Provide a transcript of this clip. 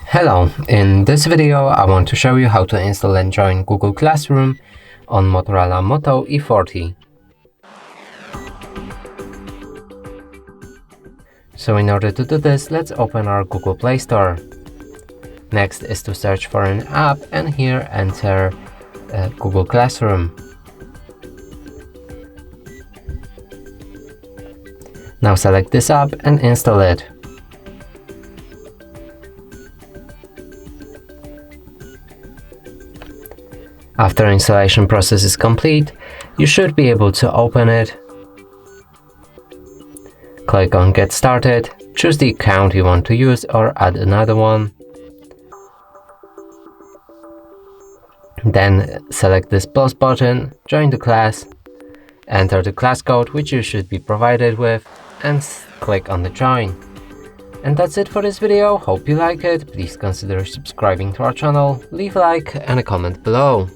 Hello, in this video I want to show you how to install and join Google Classroom on Motorola Moto E40. So in order to do this, let's open our Google Play Store. Next is to search for an app and here enter Google Classroom. Now select this app and install it. After installation process is complete, you should be able to open it. Click on Get Started, choose the account you want to use or add another one. Then select this plus button, join the class, enter the class code which you should be provided with and click on the join. And that's it for this video. Hope you like it. Please consider subscribing to our channel, leave a like and a comment below.